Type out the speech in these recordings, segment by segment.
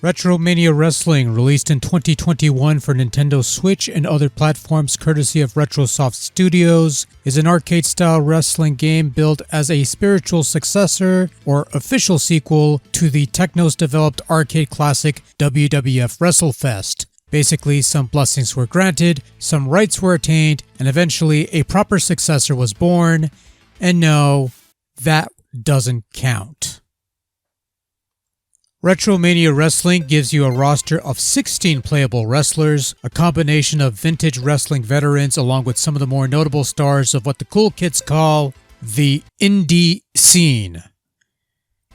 RetroMania Wrestling, released in 2021 for Nintendo Switch and other platforms courtesy of Retrosoft Studios, is an arcade-style wrestling game built as a spiritual successor or official sequel to the Technos-developed arcade classic WWF WrestleFest. Basically, some blessings were granted, some rights were attained, and eventually a proper successor was born. And no, that doesn't count. RetroMania Wrestling gives you a roster of 16 playable wrestlers, a combination of vintage wrestling veterans along with some of the more notable stars of what the cool kids call the indie scene.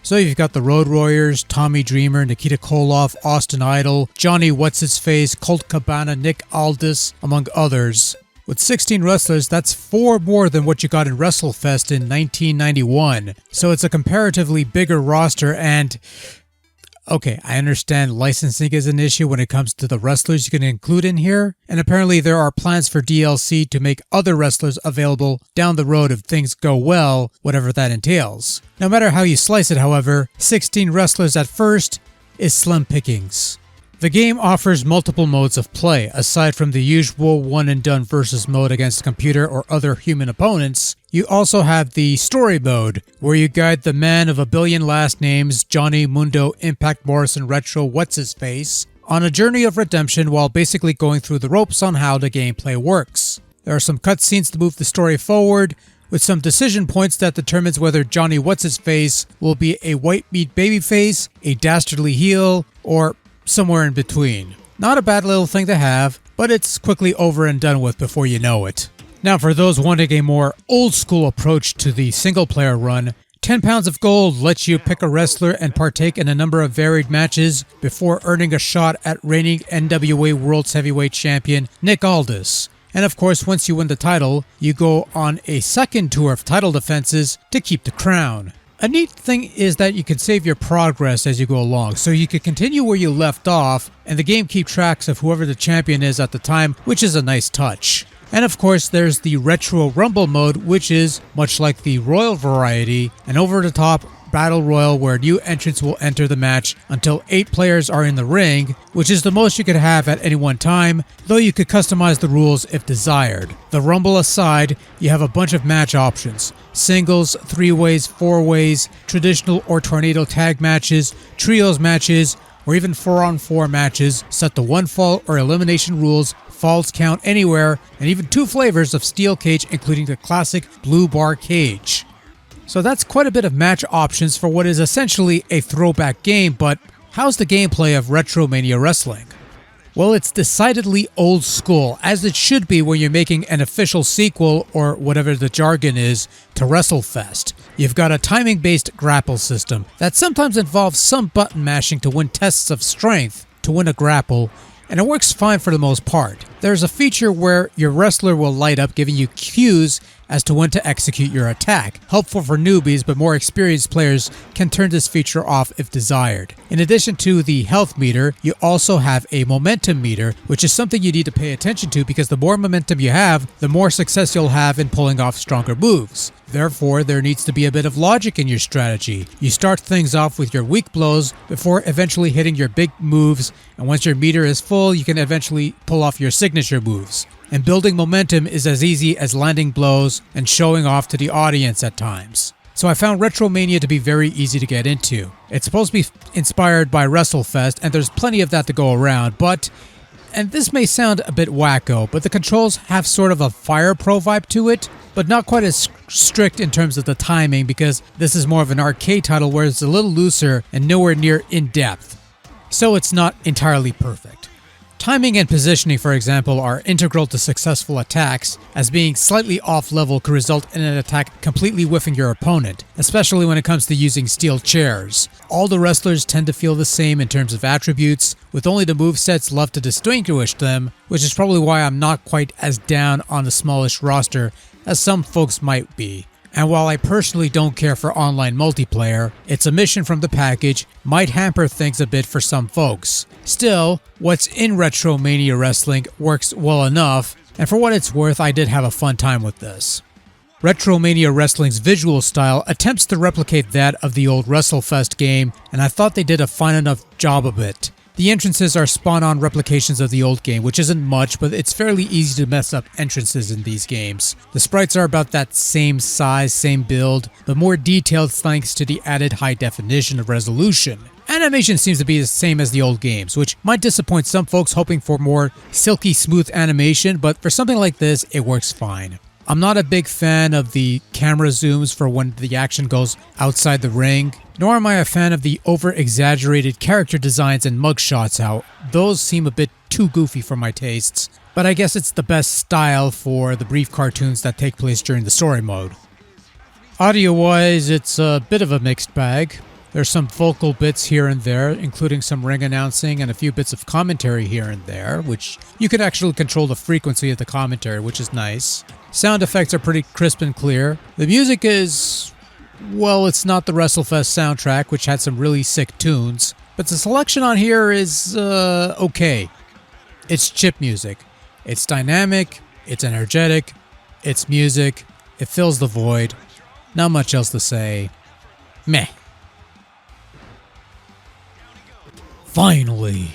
So you've got the Road Warriors, Tommy Dreamer, Nikita Koloff, Austin Idol, Johnny What's-His-Face, Colt Cabana, Nick Aldis, among others. With 16 wrestlers, that's 4 more than what you got in WrestleFest in 1991. So it's a comparatively bigger roster and... Okay, I understand licensing is an issue when it comes to the wrestlers you can include in here, and apparently there are plans for DLC to make other wrestlers available down the road if things go well, whatever that entails. No matter how you slice it, however, 16 wrestlers at first is slim pickings. The game offers multiple modes of play. Aside from the usual one-and-done versus mode against a computer or other human opponents, you also have the story mode, where you guide the man of a billion last names, Johnny Mundo Impact Morrison Retro What's-His-Face, on a journey of redemption while basically going through the ropes on how the gameplay works. There are some cutscenes to move the story forward, with some decision points that determines whether Johnny What's-His-Face will be a white meat babyface, a dastardly heel, or somewhere in between. Not a bad little thing to have, but it's quickly over and done with before you know it. Now for those wanting a more old school approach to the single player run, 10 pounds of gold lets you pick a wrestler and partake in a number of varied matches before earning a shot at reigning NWA World's Heavyweight Champion Nick Aldis. And of course, once you win the title, you go on a second tour of title defenses to keep the crown. A neat thing is that you can save your progress as you go along, so you can continue where you left off, and the game keeps track of whoever the champion is at the time, which is a nice touch. And of course, there's the Retro Rumble mode, which is, much like the Royal variety, an over-the-top Battle Royal where new entrants will enter the match until 8 players are in the ring, which is the most you could have at any one time, though you could customize the rules if desired. The Rumble aside, you have a bunch of match options. Singles, 3-ways, 4-ways, traditional or tornado tag matches, trios matches, or even 4-on-4 matches set to 1 fall or elimination rules, falls count anywhere, and even 2 flavors of steel cage including the classic blue bar cage. So that's quite a bit of match options for what is essentially a throwback game, but how's the gameplay of RetroMania Wrestling? Well, it's decidedly old school, as it should be when you're making an official sequel, or whatever the jargon is, to WrestleFest. You've got a timing-based grapple system that sometimes involves some button mashing to win tests of strength to win a grapple, and it works fine for the most part. There's a feature where your wrestler will light up, giving you cues as to when to execute your attack. Helpful for newbies, but more experienced players can turn this feature off if desired. In addition to the health meter, you also have a momentum meter, which is something you need to pay attention to because the more momentum you have, the more success you'll have in pulling off stronger moves. Therefore, there needs to be a bit of logic in your strategy. You start things off with your weak blows before eventually hitting your big moves, and once your meter is full, you can eventually pull off your signature moves. And building momentum is as easy as landing blows and showing off to the audience at times. So I found RetroMania to be very easy to get into. It's supposed to be inspired by WrestleFest, and there's plenty of that to go around, but, and this may sound a bit wacko, but the controls have sort of a Fire Pro vibe to it, but not quite as strict in terms of the timing because this is more of an arcade title where it's a little looser and nowhere near in-depth. So it's not entirely perfect. Timing and positioning, for example, are integral to successful attacks, as being slightly off-level could result in an attack completely whiffing your opponent, especially when it comes to using steel chairs. All the wrestlers tend to feel the same in terms of attributes, with only the movesets left to distinguish them, which is probably why I'm not quite as down on the smallish roster as some folks might be. And while I personally don't care for online multiplayer, its omission from the package might hamper things a bit for some folks. Still, what's in RetroMania Wrestling works well enough, and for what it's worth, I did have a fun time with this. RetroMania Wrestling's visual style attempts to replicate that of the old WrestleFest game, and I thought they did a fine enough job of it. The entrances are spawn-on replications of the old game, which isn't much, but it's fairly easy to mess up entrances in these games. The sprites are about that same size, same build, but more detailed thanks to the added high definition of resolution. Animation seems to be the same as the old games, which might disappoint some folks hoping for more silky smooth animation, but for something like this, it works fine. I'm not a big fan of the camera zooms for when the action goes outside the ring, nor am I a fan of the over-exaggerated character designs and mugshots how those seem a bit too goofy for my tastes, but I guess it's the best style for the brief cartoons that take place during the story mode. Audio-wise, it's a bit of a mixed bag. There's some vocal bits here and there, including some ring announcing and a few bits of commentary here and there, which you can actually control the frequency of the commentary, which is nice. Sound effects are pretty crisp and clear. The music is, well, it's not the WrestleFest soundtrack, which had some really sick tunes, but the selection on here is, okay. It's chip music. It's dynamic, it's energetic, it's music, it fills the void. Not much else to say. Meh. Finally!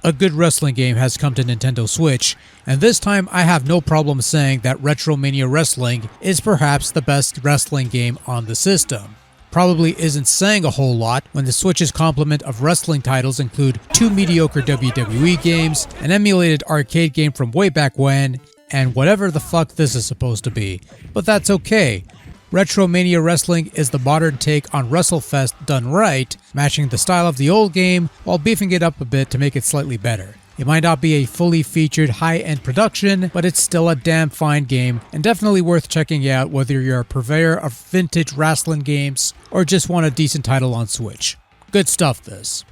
A good wrestling game has come to Nintendo Switch, and this time I have no problem saying that RetroMania Wrestling is perhaps the best wrestling game on the system. Probably isn't saying a whole lot when the Switch's complement of wrestling titles include 2 mediocre WWE games, an emulated arcade game from way back when, and whatever the fuck this is supposed to be. But that's okay. RetroMania Wrestling is the modern take on WrestleFest done right, matching the style of the old game while beefing it up a bit to make it slightly better. It might not be a fully featured high-end production, but it's still a damn fine game and definitely worth checking out whether you're a purveyor of vintage wrestling games or just want a decent title on Switch. Good stuff this.